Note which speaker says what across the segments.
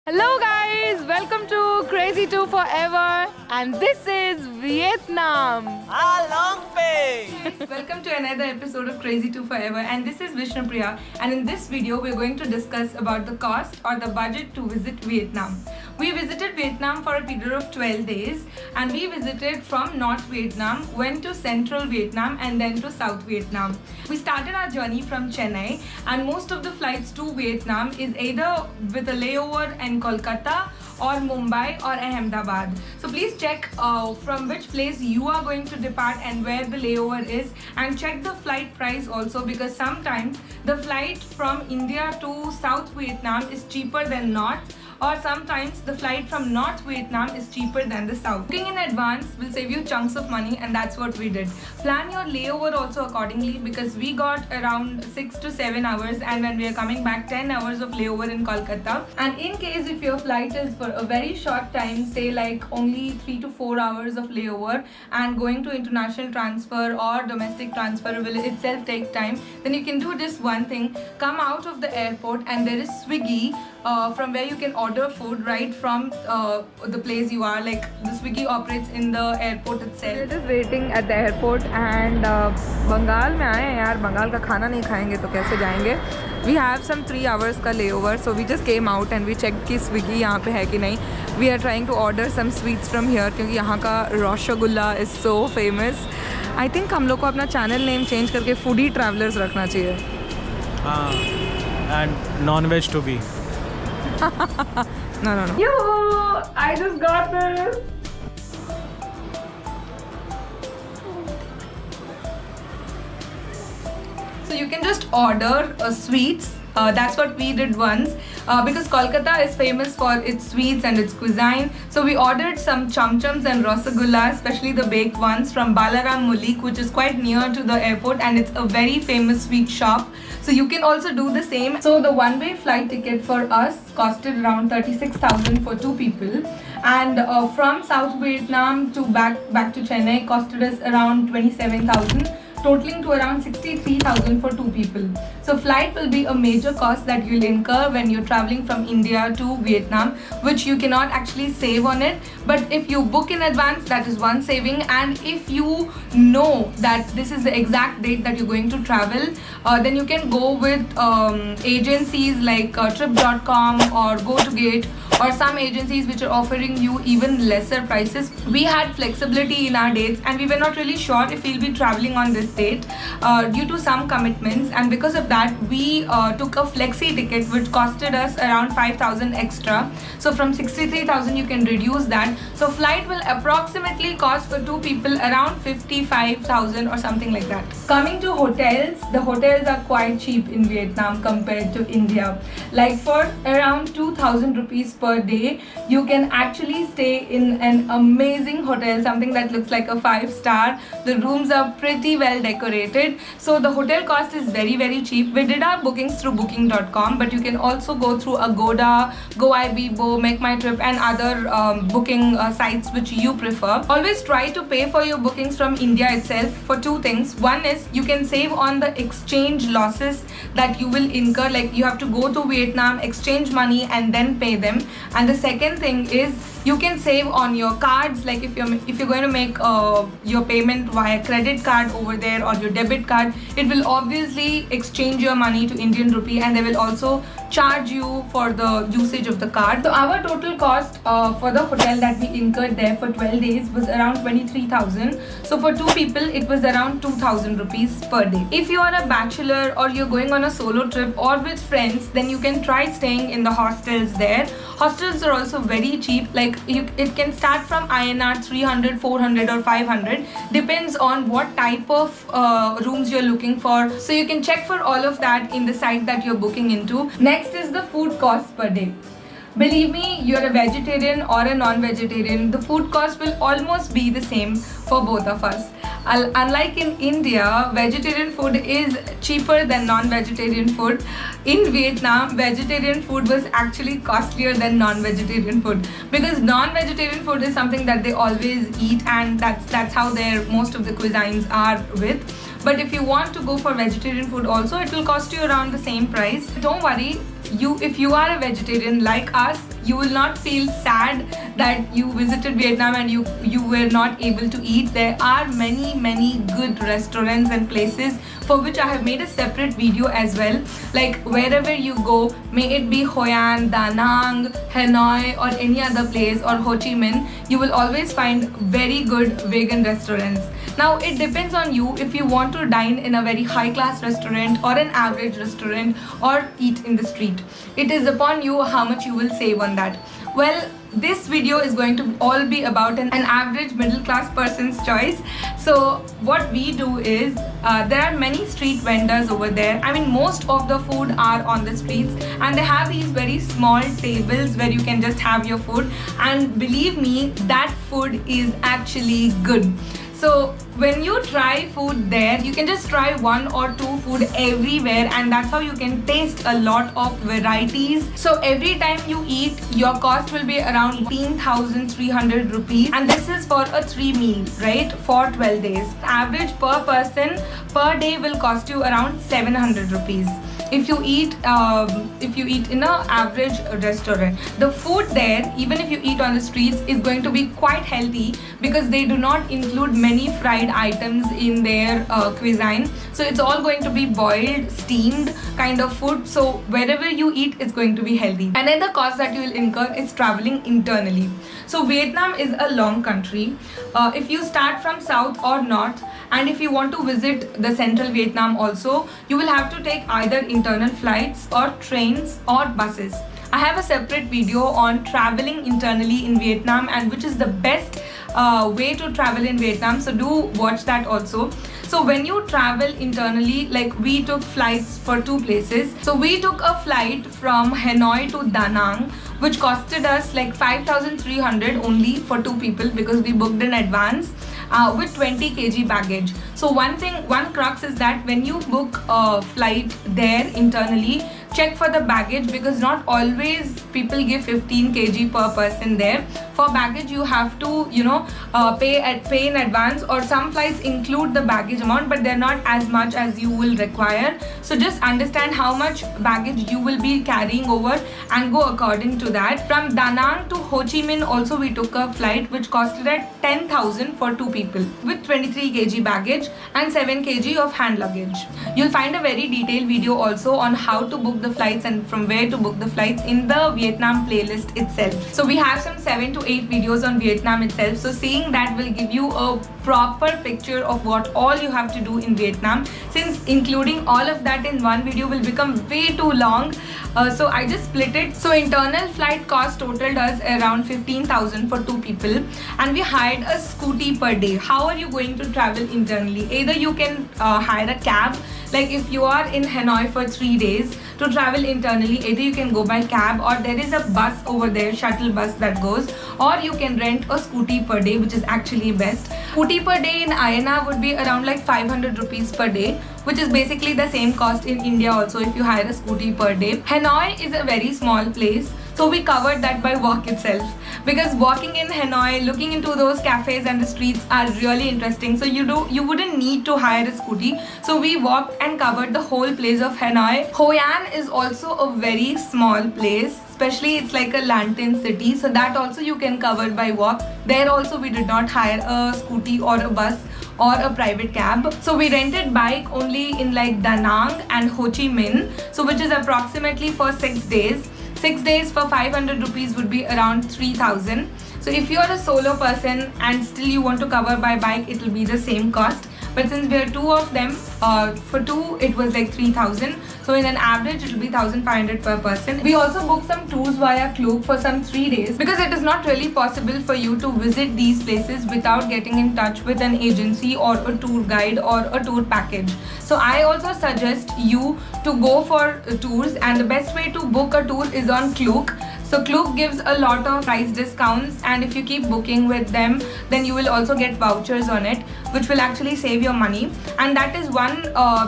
Speaker 1: Hello guys, welcome to Crazy 2 Forever and this is Vietnam.
Speaker 2: Long pay.
Speaker 3: Welcome to another episode of Crazy 2 Forever, and this is Vishnupriya, and in this video we're going to discuss about the cost or the budget to visit Vietnam. We visited Vietnam for a period of 12 days and we visited from North Vietnam, went to Central Vietnam and then to South Vietnam. We started our journey from Chennai and most of the flights to Vietnam is either with a layover in Kolkata or Mumbai or Ahmedabad. So please check from which place you are going to depart and where the layover is, and check the flight price also, because sometimes the flight from India to South Vietnam is cheaper than North, or sometimes the flight from North Vietnam is cheaper than the South. Booking in advance will save you chunks of money, and that's what we did. Plan your layover also accordingly, because we got around 6 to 7 hours, and when we are coming back 10 hours of layover in Kolkata. And in case if your flight is for a very short time, say like only 3 to 4 hours of layover, and going to international transfer or domestic transfer will itself take time, then you can do just one thing. Come out of the airport and there is Swiggy from where you can order food right from the place you are. Like the Swiggy operates in the airport itself.
Speaker 1: We're just waiting at the airport and Bengal में आए हैं यार, बंगाल का खाना नहीं खाएंगे तो कैसे जाएंगे. We have some 3 hours का layover, so we just came out and we checked कि Swiggy यहाँ पे है कि नहीं. We are trying to order some sweets from here क्योंकि यहाँ का rasgulla is so famous. I think हम लोग को अपना channel name change करके foodie travelers रखना चाहिए.
Speaker 2: And non-veg to be.
Speaker 1: No.
Speaker 3: Yo, I just got this. So you can just order sweets. That's what we did once, because Kolkata is famous for its sweets and its cuisine. So we ordered some chum-chums and rasagullas, especially the baked ones, from Balaram Mulik, which is quite near to the airport, and it's a very famous sweet shop. So you can also do the same. So the one-way flight ticket for us costed around 36,000 for 2 people, and from South Vietnam to back to Chennai costed us around 27,000. Totaling to around 63,000 for 2 people. So flight will be a major cost that you'll incur when you're traveling from India to Vietnam, which you cannot actually save on it. But if you book in advance, that is one saving. And if you know that this is the exact date that you're going to travel, then you can go with agencies like trip.com or GoToGate, or some agencies which are offering you even lesser prices. We had flexibility in our dates and we were not really sure if we'll be traveling on this date due to some commitments, and because of that we took a flexi ticket which costed us around 5,000 extra. So from 63,000 you can reduce that. So flight will approximately cost for 2 people around 55,000 or something like that. Coming to hotels, the hotels are quite cheap in Vietnam compared to India. Like for around 2,000 rupees per day, you can actually stay in an amazing hotel, something that looks like a 5-star. The rooms are pretty well decorated, so the hotel cost is very cheap. We did our bookings through booking.com, but you can also go through Agoda, GoIbibo, Make My Trip, and other booking sites which you prefer. Always try to pay for your bookings from India itself for 2 things. One is you can save on the exchange losses that you will incur, like you have to go to Vietnam, exchange money and then pay them. And the second thing is you can save on your cards, like if you're going to make your payment via credit card over there or your debit card, it will obviously exchange your money to Indian rupee, and they will also charge you for the usage of the card. So our total cost for the hotel that we incurred there for 12 days was around 23,000. So for 2 people it was around 2,000 rupees per day. If you are a bachelor or you're going on a solo trip or with friends, then you can try staying in the hostels there. Hostels are also very cheap, like it can start from INR 300, 400 or 500, depends on what type of rooms you're looking for. So you can check for all of that in the site that you're booking into. Next is the food cost per day. Believe me, you're a vegetarian or a non-vegetarian, the food cost will almost be the same for both of us. Unlike in India, vegetarian food is cheaper than non-vegetarian food. In Vietnam, vegetarian food was actually costlier than non-vegetarian food, because non-vegetarian food is something that they always eat, and that's how most of the cuisines are with. But if you want to go for vegetarian food also, it will cost you around the same price. Don't worry, if you are a vegetarian like us, you will not feel sad that you visited Vietnam and you were not able to eat. There are many good restaurants and places for which I have made a separate video as well. Like wherever you go, may it be Hoi An, Da Nang, Hanoi or any other place, or Ho Chi Minh, you will always find very good vegan restaurants. Now it depends on you if you want to dine in a very high class restaurant or an average restaurant or eat in the street. It is upon you how much you will save on that. Well, this video is going to all be about an average middle class person's choice. So what we do is, there are many street vendors over there. I mean, most of the food are on the streets, and they have these very small tables where you can just have your food, and believe me, that food is actually good. So when you try food there, you can just try one or two food everywhere, and that's how you can taste a lot of varieties. So every time you eat, your cost will be around 18,300 rupees, and this is for a 3 meal, right, for 12 days. Average per person per day will cost you around 700 rupees. If you eat in a average restaurant, the food there, even if you eat on the streets, is going to be quite healthy because they do not include many fried items in their cuisine. So it's all going to be boiled, steamed kind of food. So wherever you eat, it's going to be healthy. Another cost that you will incur is traveling internally. So Vietnam is a long country. If you start from south or north, and if you want to visit the central Vietnam also, you will have to take either internal flights or trains or buses. I have a separate video on traveling internally in Vietnam and which is the best way to travel in Vietnam, so do watch that also. So when you travel internally, like we took flights for 2 places. So we took a flight from Hanoi to Da Nang, which costed us like 5,300 only for 2 people because we booked in advance. With 20 kg baggage. So one crux is that when you book a flight there internally, check for the baggage because not always people give 15 kg per person there. For baggage you have to pay in advance, or some flights include the baggage amount but they're not as much as you will require. So just understand how much baggage you will be carrying over and go according to that. From Da Nang to Ho Chi Minh also we took a flight which costed at 10,000 for 2 people with 23 kg baggage and 7 kg of hand luggage. You'll find a very detailed video also on how to book the flights and from where to book the flights in the Vietnam playlist itself. So we have some 7 to 8 videos on Vietnam itself. So seeing that will give you a proper picture of what all you have to do in Vietnam. Since including all of that in one video will become way too long, so I just split it. So internal flight cost totaled us around 15,000 for 2 people, and we hired a scooty per day. How are you going to travel internally? Either you can hire a cab, like if you are in Hanoi for 3 days to travel internally, either you can go by cab or there is a bus over there, shuttle bus that goes, or you can rent a scooty per day, which is actually best. Scooty per day in INR would be around like 500 rupees per day, which is basically the same cost in India also if you hire a scooty per day. Hanoi is a very small place, so we covered that by walk itself, because walking in Hanoi, looking into those cafes and the streets are really interesting. So you wouldn't need to hire a scooty. So we walked and covered the whole place of Hanoi. Hoi An is also a very small place, especially it's like a lantern city, so that also you can cover by walk. There also we did not hire a scooty or a bus or a private cab. So we rented bike only in like Da Nang and Ho Chi Minh, so which is approximately for 6 days. 6 days for 500 rupees would be around 3,000. So if you are a solo person and still you want to cover by bike, it will be the same cost. But since we are 2 of them, for 2 it was like 3,000. So in an average it will be 1,500 per person. We also booked some tours via Klook for some 3 days because it is not really possible for you to visit these places without getting in touch with an agency or a tour guide or a tour package. So I also suggest you to go for tours, and the best way to book a tour is on Klook. So Klook gives a lot of price discounts, and if you keep booking with them, then you will also get vouchers on it, which will actually save your money. And that is one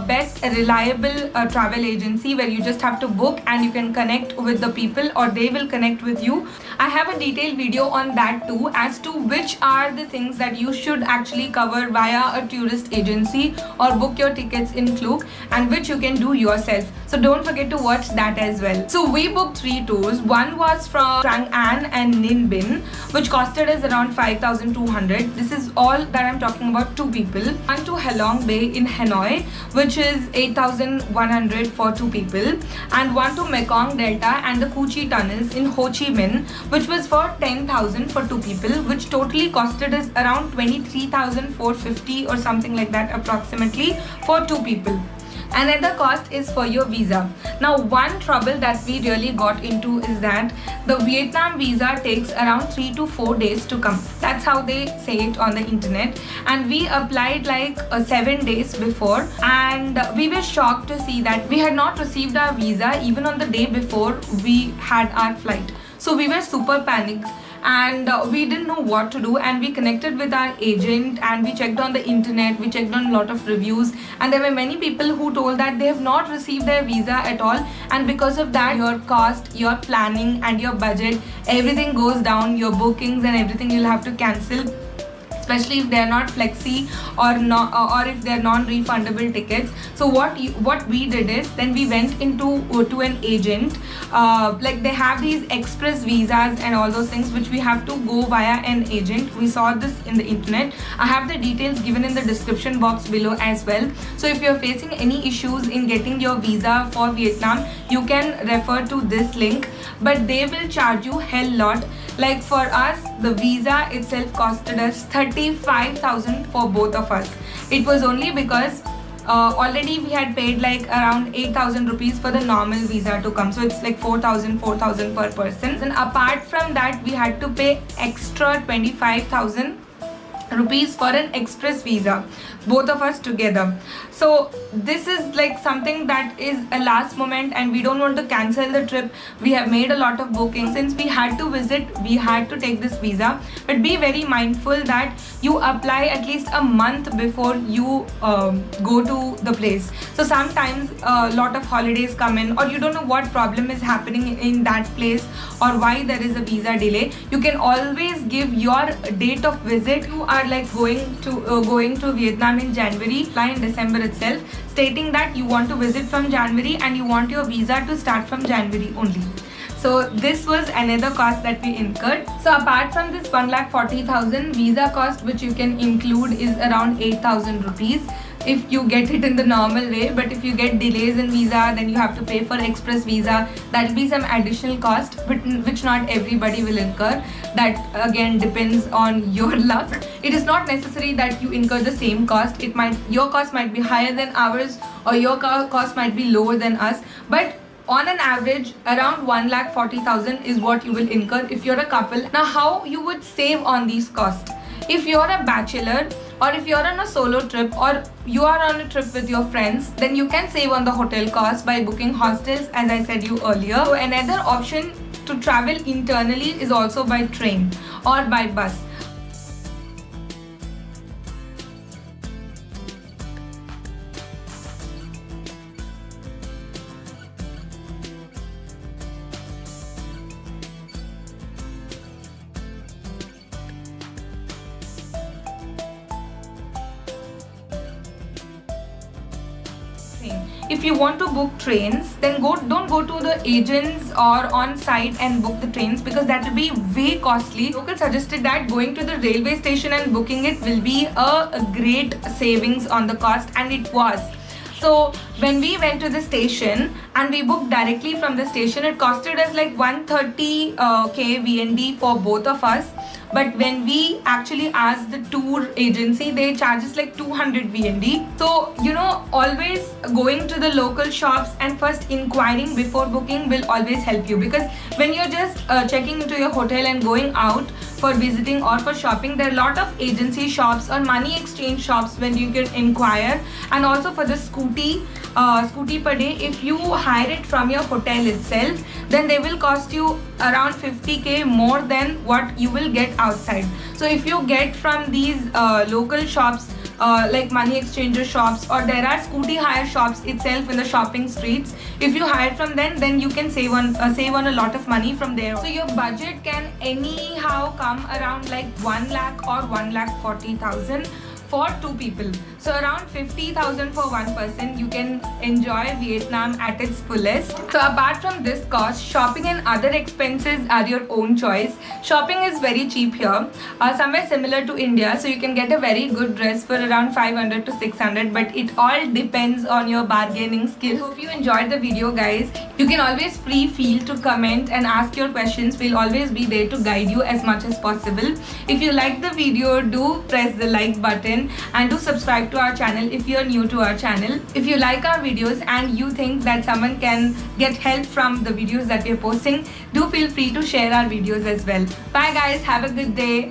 Speaker 3: best reliable travel agency where you just have to book and you can connect with the people or they will connect with you. I have a detailed video on that too, as to which are the things that you should actually cover via a tourist agency or book your tickets in Klook, and which you can do yourself. So don't forget to watch that as well. So we booked 3 tours. One was was from Chang'an and Ninh, which costed us around 5,200. This is all that I'm talking about 2 people. One to Halong Bay in Hanoi, which is 8,100 for 2 people, and one to Mekong Delta and the Cu Chi tunnels in Ho Chi Minh, which was for 10,000 for 2 people, which totally costed us around 23,450 or something like that approximately for 2 people. Another cost is for your visa. Now, one trouble that we really got into is that the Vietnam visa takes around 3 to 4 days to come. That's how they say it on the internet, and we applied like 7 days before, and we were shocked to see that we had not received our visa even on the day before we had our flight. So we were super panicked, and we didn't know what to do, and we connected with our agent and we checked on the internet, we checked on a lot of reviews, and there were many people who told that they have not received their visa at all, and because of that your cost, your planning and your budget, everything goes down. Your bookings and everything you'll have to cancel, especially if they are not flexi or if they are non-refundable tickets. So what we did is, then we went to an agent, like they have these express visas and all those things which we have to go via an agent. We saw this in the internet. I have the details given in the description box below as well. So if you're facing any issues in getting your visa for Vietnam, you can refer to this link, but they will charge you hell lot. Like for us, the visa itself costed us 35,000 for both of us. It was only because already we had paid like around 8,000 rupees for the normal visa to come, so it's like 4,000 per person. And apart from that, we had to pay extra 25,000 rupees for an express visa, both of us together. So this is like something that is a last moment, and we don't want to cancel the trip. We have made a lot of bookings. Since we had to visit, we had to take this visa, but be very mindful that you apply at least a month before you go to the place. So sometimes a lot of holidays come in, or you don't know what problem is happening in that place or why there is a visa delay. You can always give your date of visit. You are like going to Vietnam in January, fly in December itself, stating that you want to visit from January and you want your visa to start from January only. So this was another cost that we incurred. So apart from this 1,40,000 visa cost, which you can include, is around 8,000 rupees if you get it in the normal way. But if you get delays in visa, then you have to pay for express visa. That will be some additional cost, but which not everybody will incur. That again depends on your luck. It is not necessary that you incur the same cost. Your cost might be higher than ours, or your cost might be lower than us, but on an average around 1,40,000 is what you will incur if you're a couple. Now, how you would save on these costs? If you're a bachelor, or if you're on a solo trip, or you are on a trip with your friends, then you can save on the hotel cost by booking hostels, as I said you earlier. So another option to travel internally is also by train or by bus. If you want to book trains, then don't go to the agents or on site and book the trains, because that will be way costly. Local suggested that going to the railway station and booking it will be a great savings on the cost, and it was. So when we went to the station and we booked directly from the station, it costed us like 130k VND for both of us. But when we actually asked the tour agency, they charge us like 200 VND. So, always going to the local shops and first inquiring before booking will always help you, because when you're just checking into your hotel and going out for visiting or for shopping, there are a lot of agency shops or money exchange shops when you can inquire. And also for the scooty per day, if you hire it from your hotel itself, then they will cost you around 50k more than what you will get outside. So if you get from these local shops, like money exchanger shops, or there are scooty hire shops itself in the shopping streets, if you hire from them, then you can save on a lot of money from there. So your budget can anyhow come around like 1 lakh or 1,40,000 for 2 people. So around 50,000 for one person. You can enjoy Vietnam at its fullest. So apart from this cost, shopping and other expenses are your own choice. Shopping is very cheap here, somewhere similar to India. So you can get a very good dress for around 500 to 600, but it all depends on your bargaining skills. Hope you enjoyed the video, guys. You can always feel to comment and ask your questions. We'll always be there to guide you as much as possible. If you like the video, do press the like button and do subscribe to our channel if you're new to our channel. If you like our videos and you think that someone can get help from the videos that we're posting, do feel free to share our videos as well. Bye guys, have a good day.